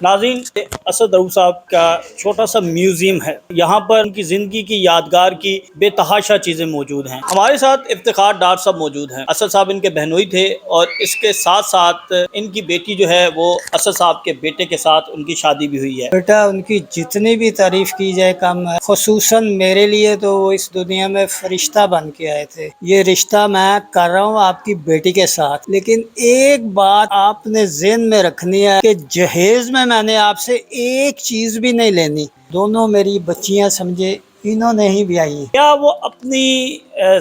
ناظرین، اسد رؤوف صاحب کا چھوٹا سا میوزیم ہے۔ یہاں پر ان کی زندگی کی یادگار کی بے تحاشا چیزیں موجود ہیں۔ ہمارے ساتھ افتخار ڈار صاحب موجود ہیں۔ اسد صاحب ان کے بہنوئی تھے اور اس کے ساتھ ساتھ ان کی بیٹی جو ہے وہ اسد صاحب کے بیٹے کے ساتھ ان کی شادی بھی ہوئی ہے۔ بیٹا ان کی جتنی بھی تعریف کی جائے کم ہے، خصوصاً میرے لیے تو وہ اس دنیا میں فرشتہ بن کے آئے تھے۔ یہ رشتہ میں کر رہا ہوں آپ کی بیٹی کے ساتھ، لیکن ایک بات آپ نے ذہن میں رکھنی ہے کہ جہیز میں نے آپ سے ایک چیز بھی نہیں لینی۔ دونوں میری بچیاں سمجھے، انہوں نے ہی بیائی ہیں۔ کیا وہ اپنی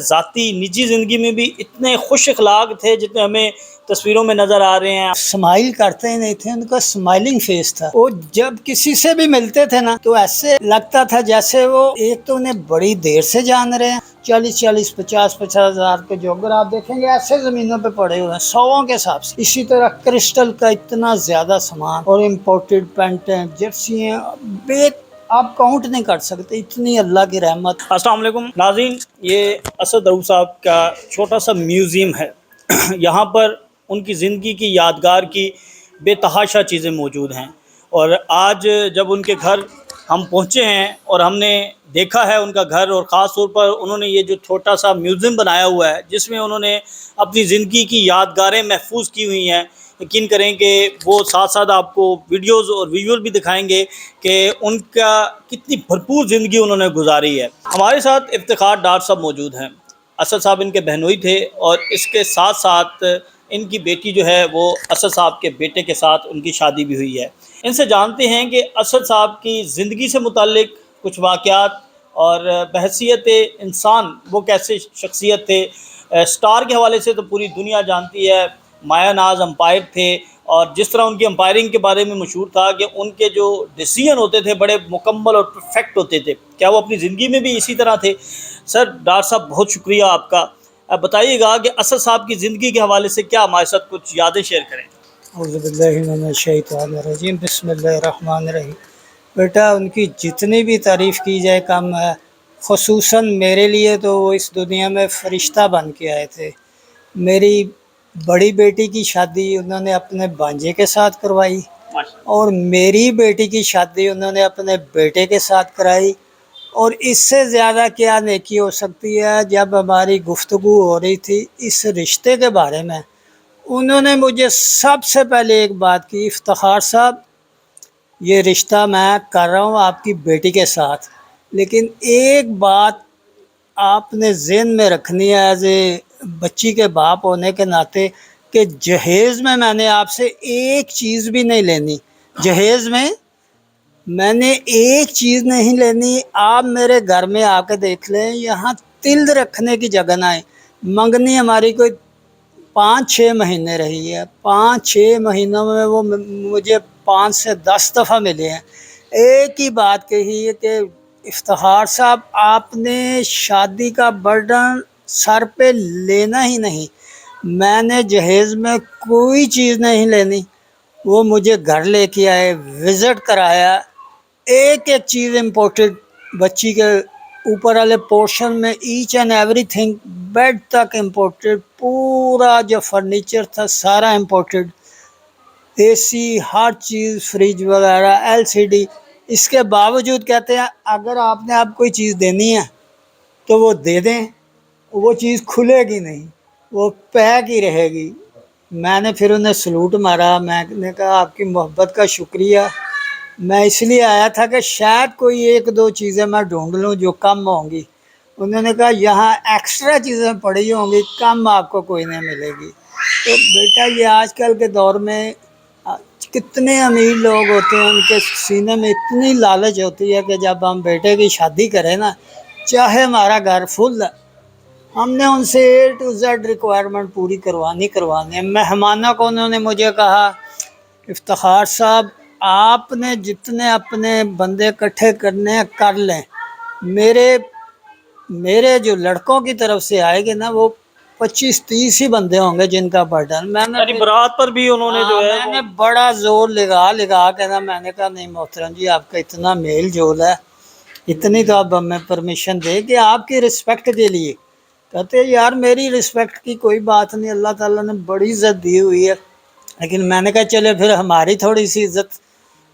ذاتی نجی زندگی میں بھی اتنے خوش اخلاق تھے جتنے ہمیں تصویروں میں نظر آ رہے ہیں؟ اسمائل کرتے ہی نہیں تھے، ان کا اسمائلنگ فیس تھا۔ وہ جب کسی سے بھی ملتے تھے نا تو ایسے لگتا تھا جیسے وہ ایک تو انہیں بڑی دیر سے جان رہے ہیں، 40-50 ہزار کے جوگر آپ دیکھیں گے ایسے زمینوں پہ پڑے ہوئے ہیں 100 کے حساب سے۔ اسی طرح کرسٹل کا اتنا زیادہ سامان اور امپورٹڈ پینٹیں، جرسی ہیں، آپ کاؤنٹ نہیں کر سکتے، اتنی اللہ کی رحمت۔ السلام علیکم ناظرین، یہ اسد رؤوف صاحب کا چھوٹا سا میوزیم ہے۔ یہاں پر ان کی زندگی کی یادگار کی بے تحاشا چیزیں موجود ہیں، اور آج جب ان کے گھر ہم پہنچے ہیں اور ہم نے دیکھا ہے ان کا گھر، اور خاص طور پر انہوں نے یہ جو چھوٹا سا میوزیم بنایا ہوا ہے جس میں انہوں نے اپنی زندگی کی یادگاریں محفوظ کی ہوئی ہیں، یقین کریں کہ وہ ساتھ ساتھ آپ کو ویڈیوز اور ویژول بھی دکھائیں گے کہ ان کا کتنی بھرپور زندگی انہوں نے گزاری ہے۔ ہمارے ساتھ افتخار ڈار صاحب موجود ہیں۔ اسد صاحب ان کے بہنوئی تھے اور اس کے ساتھ ساتھ ان کی بیٹی جو ہے وہ اسد صاحب کے بیٹے کے ساتھ ان کی شادی بھی ہوئی ہے۔ ان سے جانتے ہیں کہ اسد صاحب کی زندگی سے متعلق کچھ واقعات اور بحیثیت انسان وہ کیسے شخصیت تھے۔ سٹار کے حوالے سے تو پوری دنیا جانتی ہے، مایا ناز امپائر تھے، اور جس طرح ان کی امپائرنگ کے بارے میں مشہور تھا کہ ان کے جو ڈیسیژن ہوتے تھے بڑے مکمل اور پرفیکٹ ہوتے تھے۔ کیا وہ اپنی زندگی میں بھی اسی طرح تھے؟ سر ڈار صاحب بہت شکریہ آپ کا۔ اب بتائیے گا کہ اسد صاحب کی زندگی کے حوالے سے کیا ہمارے ساتھ کچھ یادیں شیئر کریں۔ اعوذ باللہ من الشیطان الرجیم، بسم اللہ الرحمن الرحیم۔ بیٹا ان کی جتنی بھی تعریف کی جائے کم ہے، خصوصاً میرے لیے تو وہ اس دنیا میں فرشتہ بن کے آئے تھے۔ میری بڑی بیٹی کی شادی انہوں نے اپنے بانجے کے ساتھ کروائی، اور میری بیٹی کی شادی انہوں نے اپنے بیٹے کے ساتھ کرائی، اور اس سے زیادہ کیا نیکی ہو سکتی ہے۔ جب ہماری گفتگو ہو رہی تھی اس رشتے کے بارے میں، انہوں نے مجھے سب سے پہلے ایک بات کی، افتخار صاحب یہ رشتہ میں کر رہا ہوں آپ کی بیٹی کے ساتھ، لیکن ایک بات آپ نے ذہن میں رکھنی ہے ایز اے بچی کے باپ ہونے کے ناطے کہ جہیز میں نے آپ سے ایک چیز بھی نہیں لینی۔ جہیز میں نے ایک چیز نہیں لینی۔ آپ میرے گھر میں آ کے دیکھ لیں، یہاں تل رکھنے کی جگہ نہ ہے۔ منگنی ہماری کوئی 5-6 مہینے رہی ہے، 5-6 مہینوں میں وہ مجھے 5 سے 10 دفعہ ملے ہیں۔ ایک ہی بات کہی ہے کہ افتخار صاحب آپ نے شادی کا برڈن سر پہ لینا ہی نہیں۔ میں نے جہیز میں کوئی چیز نہیں لینی۔ وہ مجھے گھر لے کے آئے، وزٹ کرایا، ایک ایک چیز امپورٹڈ بچی کے اوپر والے پورشن میں، ایچ اینڈ ایوری تھنگ، بیڈ تک امپورٹڈ، پورا جو فرنیچر تھا سارا امپورٹڈ، اے سی، ہر چیز، فریج وغیرہ، LCD۔ اس کے باوجود کہتے ہیں اگر آپ نے اب کوئی چیز دینی ہے تو وہ دے دیں، وہ چیز کھلے گی نہیں، وہ پیک ہی رہے گی۔ میں نے پھر انہیں سلوٹ مارا، میں نے کہا آپ کی محبت کا شکریہ۔ میں اس لیے آیا تھا کہ شاید کوئی 1-2 چیزیں میں ڈھونڈ لوں جو کم ہوں گی۔ انہوں نے کہا یہاں ایکسٹرا چیزیں پڑی ہوں گی، کم آپ کو کوئی نہیں ملے گی۔ تو بیٹا یہ آج کل کے دور میں کتنے امیر لوگ ہوتے ہیں، ان کے سینے میں اتنی لالچ ہوتی ہے کہ جب ہم بیٹے کی شادی کریں نا، چاہے ہمارا گھر فل ہے، ہم نے ان سے A to Z ریکوائرمنٹ پوری کروانی ہے۔ مہمانوں کو انہوں نے مجھے کہا افتخار صاحب آپ نے جتنے اپنے بندے اکٹھے کرنے ہیں کر لیں، میرے جو لڑکوں کی طرف سے آئے گے نا وہ 25-30 ہی بندے ہوں گے جن کا برڈن۔ میں نے برات پر بھی انہوں نے جو ہے میں نے بڑا زور لگا کے نا، میں نے کہا نہیں محترم جی آپ کا اتنا میل جول ہے، اتنی تو آپ ہمیں پرمیشن دے کہ آپ کی رسپیکٹ کے لیے۔ کہتے یار میری رسپیکٹ کی کوئی بات نہیں، اللہ تعالیٰ نے بڑی عزت دی ہوئی ہے، لیکن میں نے کہا چلے پھر ہماری تھوڑی سی عزت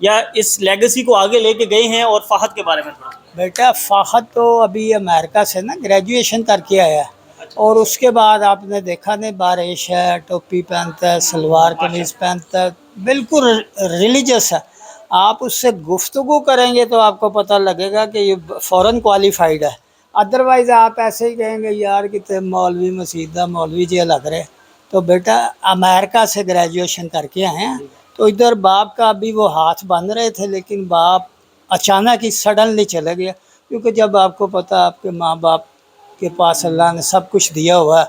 یا اس لیگیسی کو آگے لے کے گئے ہیں؟ اور فہد کے بارے میں تھوڑا. بیٹا فہد تو ابھی امریکہ سے نا گریجویشن کر کے آیا ہے، اور اس کے بعد آپ نے دیکھا نہیں، بارش ہے، ٹوپی پہنتا ہے، سلوار قمیض پہنتا ہے، بالکل ریلیجس ہے. آپ اس سے گفتگو کریں گے تو آپ کو پتہ لگے گا کہ یہ فوراً کوالیفائڈ ہے. ادروائز آپ ایسے ہی کہیں گے یار کہ مولوی مسیدہ مولوی جی لگ رہے. تو بیٹا امریکہ سے گریجویشن کر کے آئے ہیں، تو ادھر باپ کا بھی وہ ہاتھ بن رہے تھے، لیکن باپ اچانک ہی سڈنلی چلے گیا. کیونکہ جب آپ کو پتہ آپ کے ماں باپ کے پاس اللہ نے سب کچھ دیا ہوا ہے،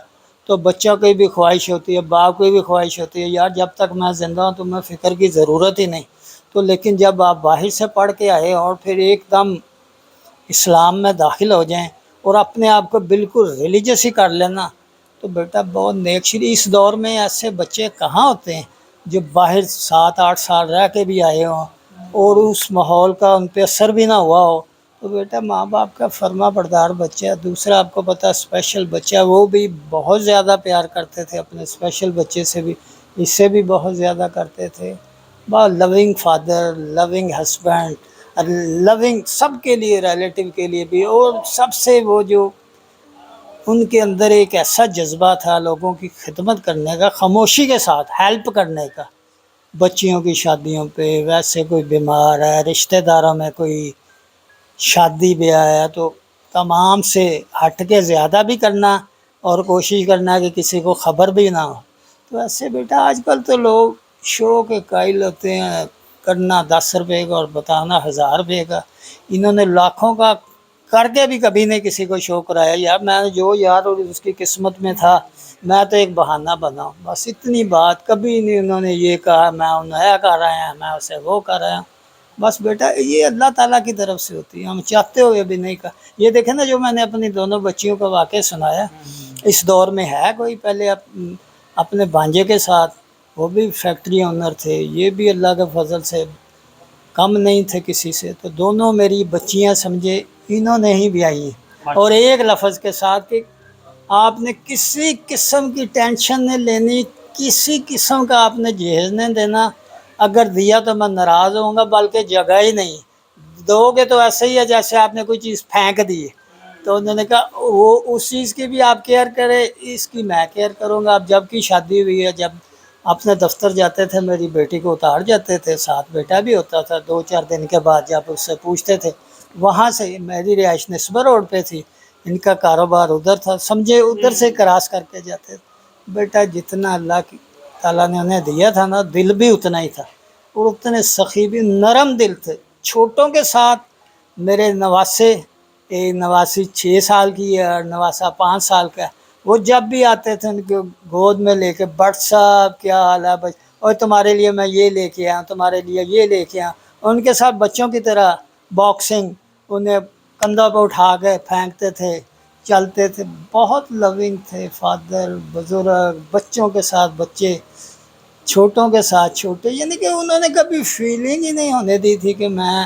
تو بچوں کی بھی خواہش ہوتی ہے، باپ کی بھی خواہش ہوتی ہے یار جب تک میں زندہ ہوں تو میں فکر کی ضرورت ہی نہیں. تو لیکن جب آپ باہر سے پڑھ کے آئے اور پھر ایک دم اسلام میں داخل ہو جائیں اور اپنے آپ کو بالکل ریلیجس ہی کر لینا، تو بیٹا بہت نیک شری. اس دور میں ایسے بچے کہاں ہوتے ہیں جو باہر 7-8 سال رہ کے بھی آئے ہوں اور اس ماحول کا ان پہ اثر بھی نہ ہوا ہو. تو بیٹا ماں باپ کا فرما بردار بچہ ہے. دوسرا آپ کو پتہ اسپیشل بچہ، وہ بھی بہت زیادہ پیار کرتے تھے اپنے اسپیشل بچے سے بھی، اس سے بھی بہت زیادہ کرتے تھے. بہت لونگ فادر، لونگ ہسبینڈ، لونگ سب کے لیے، ریلیٹیو کے لیے بھی. اور سب سے وہ جو ان کے اندر ایک ایسا جذبہ تھا لوگوں کی خدمت کرنے کا، خاموشی کے ساتھ ہیلپ کرنے کا. بچیوں کی شادیوں پہ، ویسے کوئی بیمار ہے، رشتہ داروں میں کوئی شادی بیاہ ہے، تو تمام سے ہٹ کے زیادہ بھی کرنا اور کوشش کرنا کہ کسی کو خبر بھی نہ ہو. تو ایسے بیٹا آج کل تو لوگ شو کے قائل ہوتے ہیں، کرنا 10 روپے کا اور بتانا 1000 روپے کا. انہوں نے لاکھوں کا کر کے بھی کبھی نہیں کسی کو شو کرایا. یار میں جو یار اس کی قسمت میں تھا، میں تو ایک بہانہ بناؤں بس، اتنی بات. کبھی نہیں انہوں نے یہ کہا میں انہیں کر رہا ہیں، میں اسے وہ کر رہا ہوں. بس بیٹا یہ اللہ تعالیٰ کی طرف سے ہوتی ہے، ہم چاہتے ہوئے بھی نہیں کہا. یہ دیکھیں نا جو میں نے اپنی دونوں بچیوں کا واقعہ سنایا، اس دور میں ہے کوئی پہلے اپنے بھانجے کے ساتھ، وہ بھی فیکٹری اونر تھے، یہ بھی اللہ کے فضل سے کم نہیں تھے کسی سے. تو دونوں میری بچیاں سمجھے انہوں نے ہی بیائی ہیں، اور ایک لفظ کے ساتھ کہ آپ نے کسی قسم کی ٹینشن نہیں لینی، کسی قسم کا آپ نے جہیز نہیں دینا. اگر دیا تو میں ناراض ہوں گا، بلکہ جگہ ہی نہیں دو گے تو ایسے ہی ہے جیسے آپ نے کوئی چیز پھینک دی ہے. تو انہوں نے کہا وہ اس چیز کی بھی آپ کیئر کرے، اس کی میں کیئر کروں گا. اب جب کی شادی ہوئی ہے، جب اپنے دفتر جاتے تھے میری بیٹی کو اتار جاتے تھے، ساتھ بیٹا بھی ہوتا تھا. 2-4 دن کے بعد جب اس سے پوچھتے تھے، وہاں سے میری رہائش نسبہ روڈ پہ تھی، ان کا کاروبار ادھر تھا، سمجھے ادھر سے کراس کر کے جاتے تھے. بیٹا جتنا اللہ کی تعالیٰ نے انہیں دیا تھا نا، دل بھی اتنا ہی تھا، اور اتنے سخی بھی، نرم دل تھے. چھوٹوں کے ساتھ میرے نواسے، ایک نواسی 6 سال کی ہے اور نواسا 5 سال کا ہے، وہ جب بھی آتے تھے ان کے گود میں لے کے، بٹ صاحب کیا حال ہے بچ، اور تمہارے لیے میں یہ لے کے آیا، تمہارے لیے یہ لے کے آیا. ان کے ساتھ بچوں کی طرح باکسنگ، انہیں کندھوں پہ اٹھا کے پھینکتے تھے، چلتے تھے. بہت لونگ تھے فادر، بزرگ، بچوں کے ساتھ بچے، چھوٹوں کے ساتھ چھوٹے. یعنی کہ انہوں نے کبھی فیلنگ ہی نہیں ہونے دی تھی کہ میں،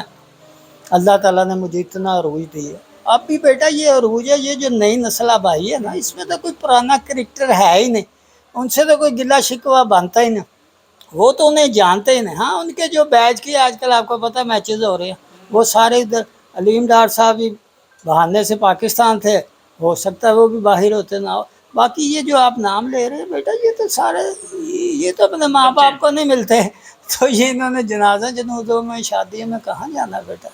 اللہ تعالیٰ نے مجھے اتنا عروج دی ہے. اب بھی بیٹا یہ عروج ہے، یہ جو نئی نسل اب آئی ہے نا، اس میں تو کوئی پرانا کریکٹر ہے ہی نہیں، ان سے تو کوئی گلہ شکوہ بنتا ہی نہیں، وہ تو انہیں جانتے ہی نہیں. ہاں ان کے جو بیچ کی آج کل آپ کو پتہ میچز ہو رہے ہیں، وہ سارے ادھر. علیم ڈار صاحب بھی بہانے سے پاکستان تھے، ہو سکتا ہے وہ بھی باہر ہوتے نہ ہو. باقی یہ جو آپ نام لے رہے ہیں بیٹا، یہ تو سارے، یہ تو اپنے ماں باپ کو نہیں ملتے. تو یہ انہوں نے جنازہ جنوزوں میں، شادیوں میں کہاں جانا بیٹا.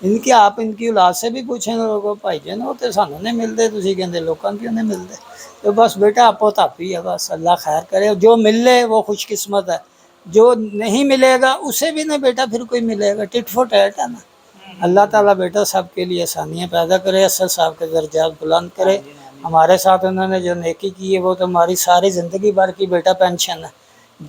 ان کی آپ ان کی اولاد سے بھی پوچھیں گے لوگوں، بھائی جان ہوتے سانوں نہیں ملتے، تھی کہتے لوگوں کیوں نہیں ملتے. تو بس بیٹا آپو تاپی ہے، بس اللہ خیر کرے. جو مل لے وہ خوش قسمت ہے، جو نہیں ملے گا اسے بھی نہیں بیٹا پھر کوئی ملے گا. ٹٹ فور ٹیٹ ہے نا. اللہ تعالیٰ بیٹا سب کے لیے آسانیاں پیدا کرے، اسد صاحب کے درجات بلند کرے. ہمارے ساتھ انہوں نے جو نیکی کی ہے وہ تو ہماری ساری زندگی بھر کی بیٹا پینشن ہے.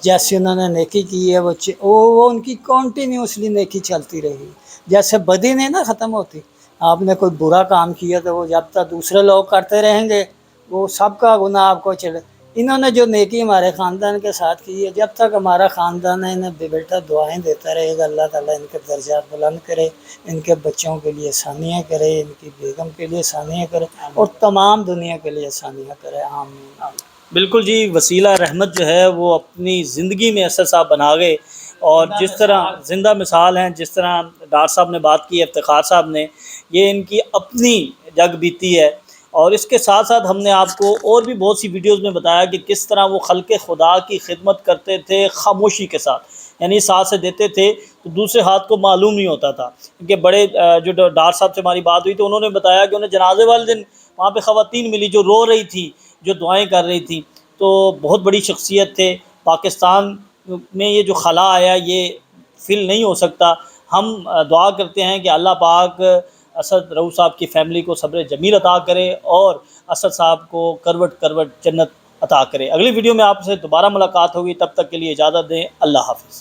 جیسے انہوں نے نیکی کی ہے وہ ان کی کنٹینیوسلی نیکی چلتی رہی. جیسے بدی نہیں نا ختم ہوتی، آپ نے کوئی برا کام کیا تو وہ جب تک دوسرے لوگ کرتے رہیں گے وہ سب کا گناہ آپ کو چلے. انہوں نے جو نیکی ہمارے خاندان کے ساتھ کی ہے، جب تک ہمارا خاندان ہے انہیں بیٹا دعائیں دیتا رہے گا. اللہ تعالیٰ ان کے درجات بلند کرے، ان کے بچوں کے لیے آسانیاں کرے، ان کی بیگم کے لیے آسانیاں کرے، اور تمام دنیا کے لیے آسانیاں کرے. آمین. بالکل جی، وسیلہ رحمت جو ہے وہ اپنی زندگی میں اسد صاحب بنا گئے. اور جس طرح زندہ مثال ہیں، جس طرح ڈاکٹر صاحب نے بات کی، افتخار صاحب نے، یہ ان کی اپنی جگ بیتی ہے۔ اور اس کے ساتھ ساتھ ہم نے آپ کو اور بھی بہت سی ویڈیوز میں بتایا کہ کس طرح وہ خلق خدا کی خدمت کرتے تھے خاموشی کے ساتھ، یعنی ساتھ سے دیتے تھے تو دوسرے ہاتھ کو معلوم نہیں ہوتا تھا۔ کیونکہ بڑے جو ڈاکٹر صاحب سے ہماری بات ہوئی تو انہوں نے بتایا کہ انہیں جنازے والے دن وہاں پہ خواتین ملی جو رو رہی تھی، جو دعائیں کر رہی تھیں، تو بہت بڑی شخصیت تھے۔ پاکستان میں یہ جو خلا آیا یہ فل نہیں ہو سکتا۔ ہم دعا کرتے ہیں کہ اللہ پاک اسد رؤوف صاحب کی فیملی کو صبر جمیل عطا کرے اور اسد صاحب کو کروٹ کروٹ جنت عطا کرے۔ اگلی ویڈیو میں آپ سے دوبارہ ملاقات ہوگی، تب تک کے لیے اجازت دیں، اللہ حافظ۔